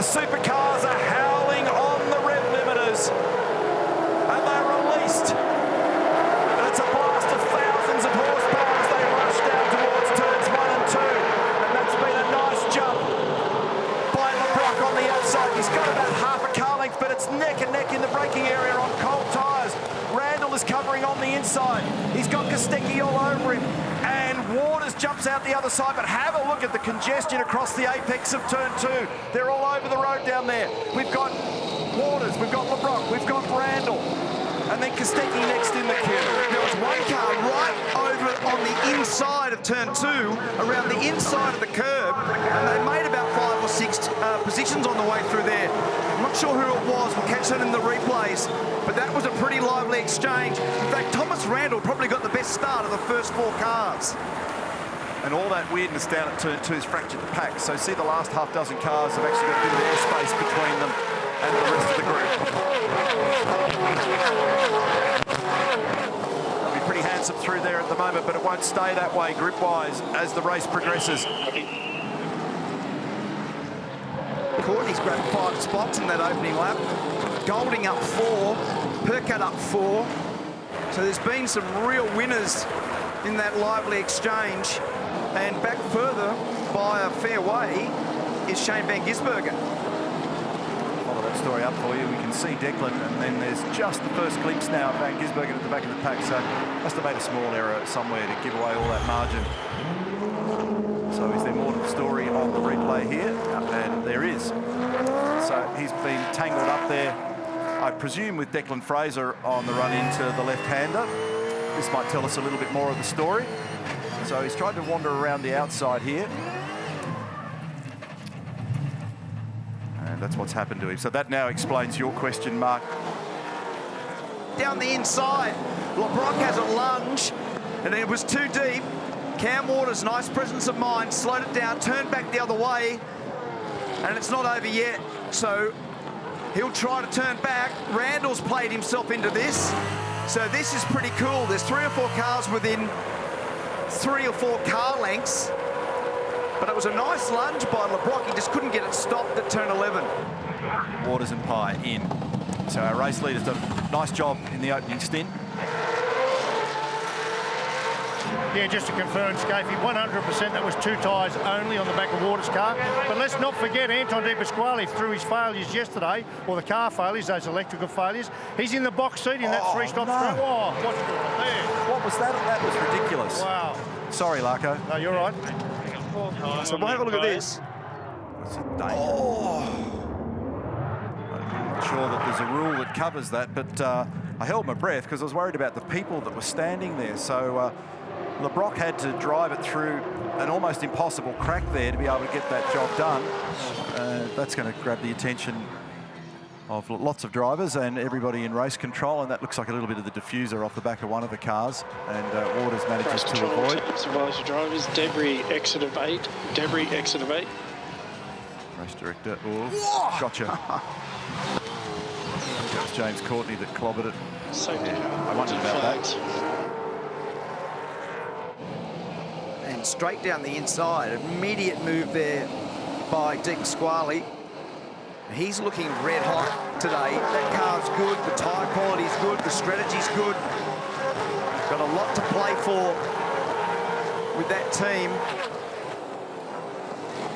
supercars are howling on the rev limiters. And they're released. And it's a blast of thousands of horsepower as they rush down towards turns 1 and 2. And that's been a nice jump by LeBrock on the outside. He's got about half a car length, but it's neck and neck in the braking area on cold tyres. Randall is covering on the inside. He's got Kostecki all over him. And Waters jumps out the other side, but have a look at the congestion across the apex of turn 2. They're all over the road down there. We've got Waters, we've got LeBrock, we've got Randall, and then Kostecki next in the queue. There was one car right over on the inside of turn 2, around the inside of the curb, and they made about 5 or 6 positions on the way through there. I'm not sure who it was, we'll catch that in the replays, but that was a pretty lively exchange. In fact, Thomas Randall probably got the best start of the first 4 cars. And all that weirdness down at turn 2 has fractured the pack. So see the last half dozen cars have actually got a bit of airspace between them and the rest of the group. They'll be pretty handsome through there at the moment, but it won't stay that way group-wise as the race progresses. Courtney's grabbed 5 spots in that opening lap. Golding up 4, Percat up 4. So there's been some real winners in that lively exchange. And back further by a fair way is Shane Van Gisbergen. Follow that story up for you. We can see Declan, and then there's just the first glimpse now of Van Gisbergen at the back of the pack. So must have made a small error somewhere to give away all that margin. So is there more to the story on the replay here? And there is. So he's been tangled up there, I presume, with Declan Fraser on the run into the left-hander. This might tell us a little bit more of the story. So he's tried to wander around the outside here. And that's what's happened to him. So that now explains your question, Mark. Down the inside, LeBrock has a lunge, and it was too deep. Cam Waters, nice presence of mind, slowed it down, turned back the other way, and it's not over yet. So he'll try to turn back. Randall's played himself into this. So this is pretty cool. There's 3 or 4 cars within 3 or 4 car lengths. But it was a nice lunge by LeBrock. He just couldn't get it stopped at turn 11. Waters and Pye in. So our race leader's done a nice job in the opening stint. Yeah, just to confirm, Scafie, 100% that was 2 tyres only on the back of Waters' car. But let's not forget Anton De Pasquale through his failures yesterday, or the car failures, those electrical failures. He's in the box seat in that 3-stop straight. Oh, what's going on there? What was that? That was ridiculous. Wow. Sorry, Larko. No, you're right. So we'll have a look at this. It's a danger. I'm not sure that there's a rule that covers that, but I held my breath because I was worried about the people that were standing there. So LeBrock had to drive it through an almost impossible crack there to be able to get that job done. That's going to grab the attention of lots of drivers and everybody in race control, and that looks like a little bit of the diffuser off the back of one of the cars, and Waters manages to avoid. Supervisor drivers, debris exit of 8. Debris exit of 8. Race director, oh, gotcha. That was James Courtney that clobbered it. Safety. Yeah, I wondered about that. And straight down the inside, immediate move there by De Pasquale. He's looking red hot today. That car's good, the tyre quality's good, the strategy's good. Got a lot to play for with that team.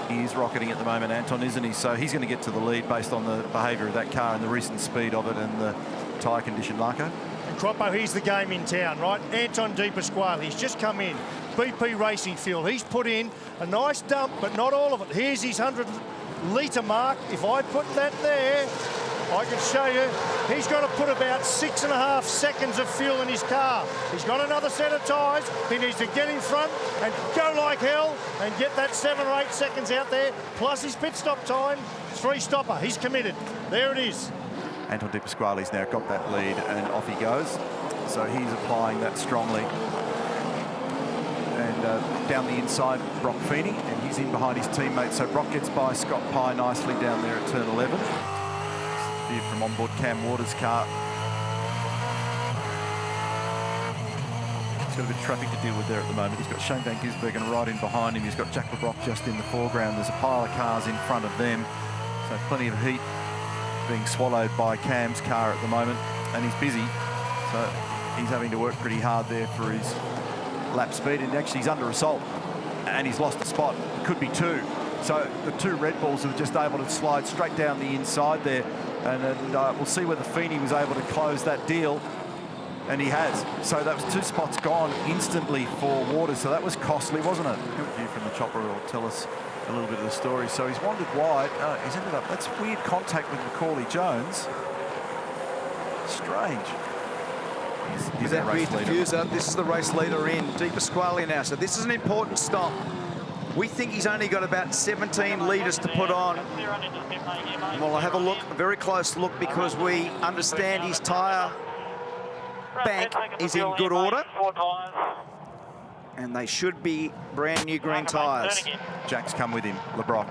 He's rocketing at the moment, Anton, isn't he? So he's going to get to the lead based on the behaviour of that car and the recent speed of it and the tyre condition, Larko. And Croppo, here's the game in town, right? Anton De Pasquale, he's just come in. BP Racing Fuel, he's put in a nice dump, but not all of it. Here's his 100-litre mark. If I put that there, I can show you, he's got to put about 6.5 seconds of fuel in his car. He's got another set of tyres. He needs to get in front and go like hell and get that 7 or 8 seconds out there, plus his pit stop time. 3-stopper, he's committed. There it is. Anton De Pasquale's now got that lead and off he goes. So he's applying that strongly. And down the inside, Brock Feeney, and he's in behind his teammate. So Brock gets by Scott Pye nicely down there at turn 11. View from onboard Cam Waters' car. He's got a bit of traffic to deal with there at the moment. He's got Shane Van Gisbergen right in behind him. He's got Jack LeBrock just in the foreground. There's a pile of cars in front of them. So plenty of heat being swallowed by Cam's car at the moment, and he's busy. So he's having to work pretty hard there for his lap speed, and actually he's under assault, and he's lost a spot. It could be 2. So the 2 Red Bulls are just able to slide straight down the inside there, and we'll see whether Feeney was able to close that deal, and he has. So that was 2 spots gone instantly for Waters, so that was costly, wasn't it? View from the chopper will tell us a little bit of the story. So he's wandered wide. He's ended up, that's weird contact with Macaulay Jones. Strange. He's that our race weird leader. diffuser, this is the race leader in, Di Pasquale now. So this is an important stop. We think he's only got about 17 litres to put on. And we'll have a very close look, because we understand his tyre bank is in good order. And they should be brand new green tyres. Jack's come with him, LeBrock.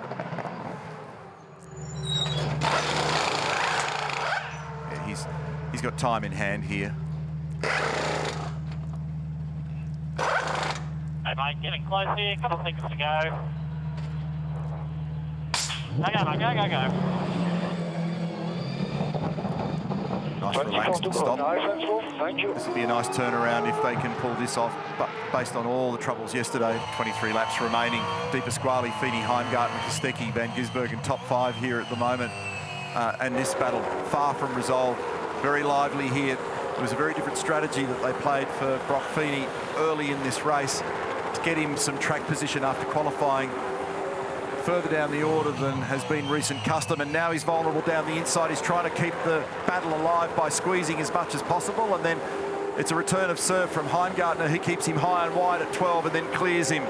Yeah, he's got time in hand here. Hey mate, getting close here, a couple of seconds to go. Go. Nice relaxed stop. This will be a nice turnaround if they can pull this off, but based on all the troubles yesterday, 23 laps remaining. Di Pasquale, Feeney, Heimgartner, Kostecki, Van Gisbergen, top 5 here at the moment. And this battle far from resolved. Very lively here. It was a very different strategy that they played for Brock Feeney early in this race to get him some track position after qualifying further down the order than has been recent custom, and now he's vulnerable down the inside. He's trying to keep the battle alive by squeezing as much as possible, and then it's a return of serve from Heimgartner, who keeps him high and wide at 12 and then clears him.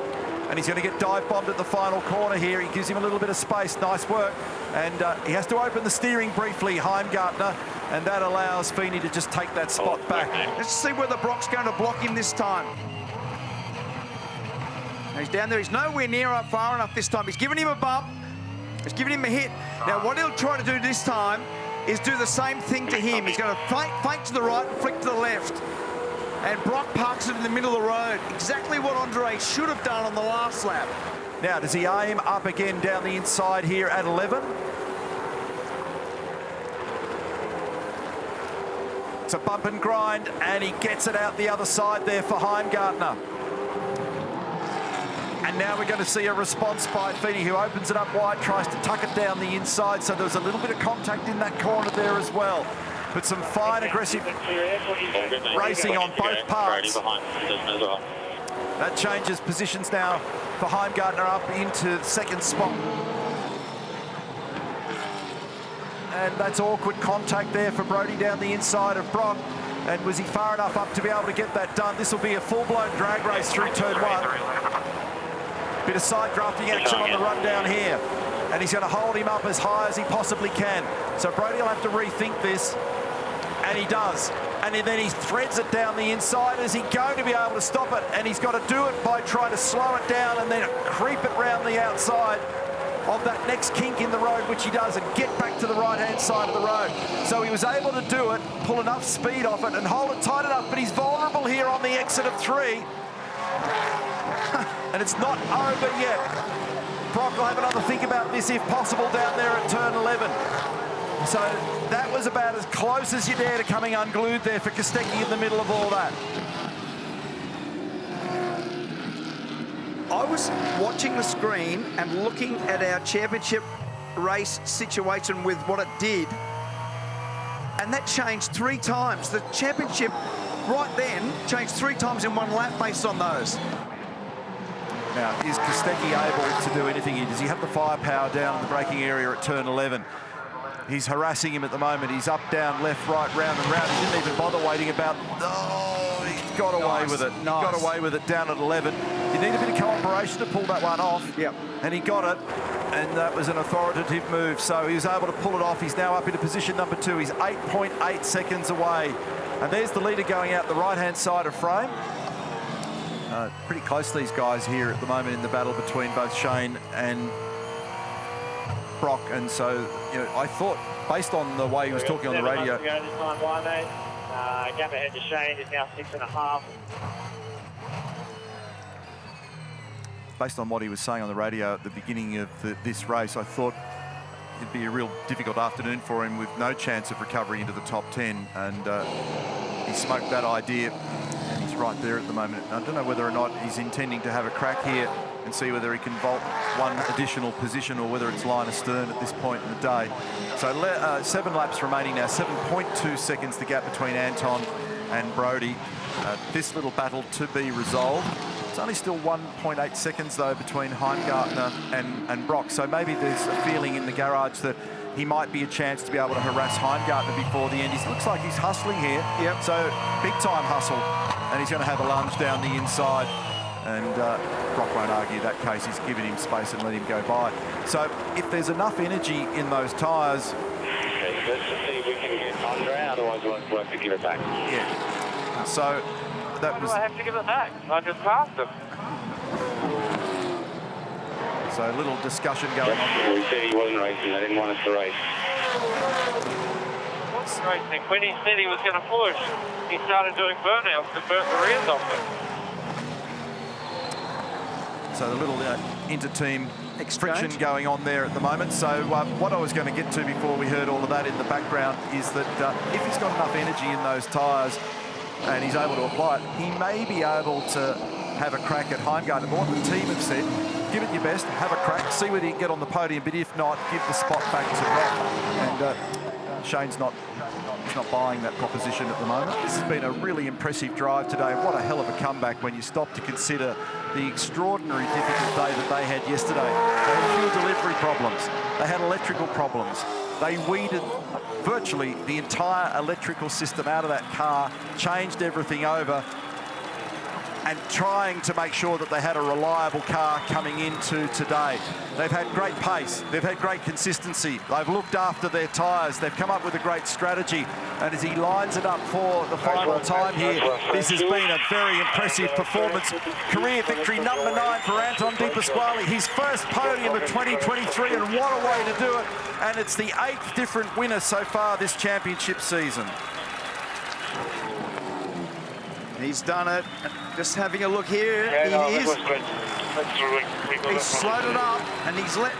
And he's going to get dive bombed at the final corner here. He gives him a little bit of space. Nice work. And he has to open the steering briefly, Heimgartner, and that allows Feeney to just take that spot back. Let's see whether Brock's going to block him this time. He's down there. He's nowhere near up far enough this time. He's given him a bump. He's given him a hit. Now, what he'll try to do this time is do the same thing to him. He's going to fake to the right and flick to the left. And Brock parks it in the middle of the road. Exactly what Andre should have done on the last lap. Now, does he aim up again down the inside here at 11? It's a bump and grind, and he gets it out the other side there for Heimgartner. And now we're going to see a response by Feeney, who opens it up wide, tries to tuck it down the inside, so there's a little bit of contact in that corner there as well. But some fine, aggressive racing on both parts. That changes positions now for Heimgartner up into second spot. And that's awkward contact there for Brodie down the inside of Brock. And was he far enough up to be able to get that done? This will be a full-blown drag race through turn 1. Bit of side drafting action on the run down here. And he's going to hold him up as high as he possibly can. So Brodie will have to rethink this. And he does. And then he threads it down the inside. Is he going to be able to stop it? And he's got to do it by trying to slow it down and then creep it round the outside of that next kink in the road, which he does, and get back to the right-hand side of the road. So he was able to do it, pull enough speed off it and hold it tight enough, but he's vulnerable here on the exit of 3. And it's not over yet. Brock will have another think about this if possible down there at turn 11. So that was about as close as you dare to coming unglued there for Kostecki in the middle of all that. I was watching the screen and looking at our championship race situation with what it did, and that changed 3 times. The championship right then changed 3 times in 1 lap based on those. Now, is Kostecki able to do anything here? Does he have the firepower down in the braking area at turn 11? He's harassing him at the moment. He's up, down, left, right, round and round. He didn't even bother waiting about... Oh, he got away with it. Nice. He got away with it down at 11. You need a bit of cooperation to pull that one off. Yep. And he got it. And that was an authoritative move. So he was able to pull it off. He's now up into position number 2. He's 8.8 seconds away. And there's the leader going out the right-hand side of frame. Pretty close, these guys here at the moment in the battle between both Shane and Brock. And so, you know, I thought, based on the way he was talking on the radio... Gap ahead to Shane is now 6.5. Based on what he was saying on the radio at the beginning of this race, I thought it'd be a real difficult afternoon for him with no chance of recovery into the top 10. And he smoked that idea, and he's right there at the moment. I don't know whether or not he's intending to have a crack here and see whether he can vault one additional position or whether it's line astern at this point in the day. So 7 laps remaining now, 7.2 seconds the gap between Anton and Brodie. This little battle to be resolved. It's only still 1.8 seconds though between Heimgartner and Brock. So maybe there's a feeling in the garage that he might be a chance to be able to harass Heimgartner before the end. He looks like he's hustling here. Yep. So big time hustle, and he's going to have a lunge down the inside. And Brock won't argue that case. He's given him space and let him go by. So if there's enough energy in those tyres... Okay, let's just see if we can get Andre, otherwise it won't work to give it back. Yeah. So that Why was... do I have to give it back? I just passed him. So a little discussion going on. We said he wasn't racing. They didn't want us to race. What's racing? When he said he was going to push, he started doing burnouts to burn the rears off him. So the little inter-team friction going on there at the moment. So what I was going to get to before we heard all of that in the background is that if he's got enough energy in those tyres and he's able to apply it, he may be able to have a crack at Heimgartner. But what the team have said, give it your best, have a crack, see whether you can get on the podium, but if not, give the spot back to Brock. And Shane's not buying that proposition at the moment. This has been a really impressive drive today. What a hell of a comeback when you stop to consider the extraordinary difficult day that they had yesterday. They had fuel delivery problems. They had electrical problems. They weeded virtually the entire electrical system out of that car, changed everything over, and trying to make sure that they had a reliable car coming into today. They've had great pace, they've had great consistency, they've looked after their tyres, they've come up with a great strategy, and as he lines it up for the final time here, this has been a very impressive performance. Career victory number 9 for Anton De Pasquale, his first podium of 2023, and what a way to do it. And it's the 8th different winner so far this championship season. He's done it. Just having a look here. He's slowed it up and he's let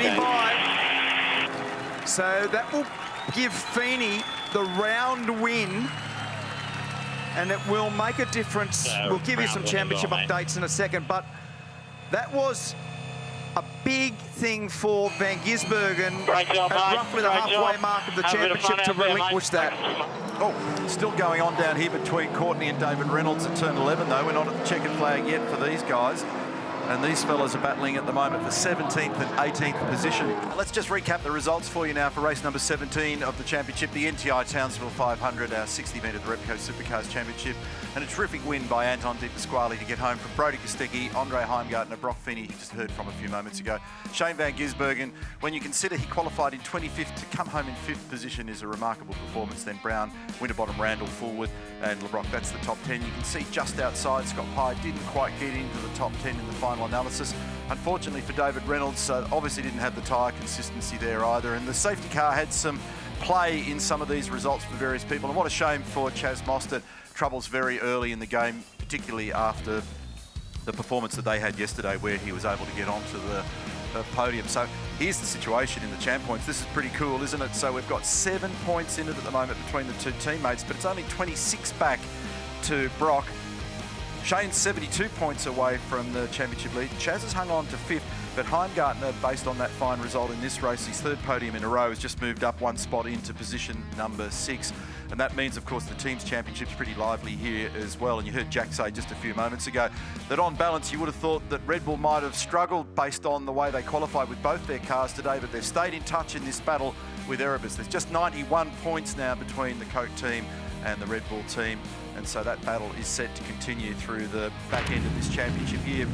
him by. So that will give Feeney the round win, and it will make a difference. We'll give you some championship updates in a second, but that was a big thing for Van Gisbergen at roughly the halfway mark of the championship to relinquish that. Oh, still going on down here between Courtney and David Reynolds at turn 11 though. We're not at the checkered flag yet for these guys. And these fellas are battling at the moment for 17th and 18th position. Let's just recap the results for you now for race number 17 of the championship, the NTI Townsville 500, our 60 metre the Repco Supercars Championship. And a terrific win by Anton De Pasquale to get home from Brodie Kostecki, Andre Heimgartner, Brock Feeney, you just heard from a few moments ago. Shane Van Gisbergen, when you consider he qualified in 25th, to come home in 5th position is a remarkable performance. Then Brown, Winterbottom, Randall, Fullwood and LeBrock, that's the top 10. You can see just outside, Scott Pye didn't quite get into the top 10 in the final analysis. Unfortunately for David Reynolds, obviously didn't have the tyre consistency there either. And the safety car had some play in some of these results for various people. And what a shame for Chaz Mostert. Troubles very early in the game, particularly after the performance that they had yesterday where he was able to get onto the podium. So here's the situation in the champ points. This is pretty cool, isn't it? So we've got 7 points in it at the moment between the two teammates, but it's only 26 back to Brock. Shane's 72 points away from the championship lead. Chaz has hung on to 5th, but Heimgartner, based on that fine result in this race, his 3rd podium in a row, has just moved up 1 spot into position number 6. And that means, of course, the team's championship's pretty lively here as well. And you heard Jack say just a few moments ago that on balance, you would have thought that Red Bull might have struggled based on the way they qualified with both their cars today, but they've stayed in touch in this battle with Erebus. There's just 91 points now between the Coke team and the Red Bull team. And so that battle is set to continue through the back end of this championship year.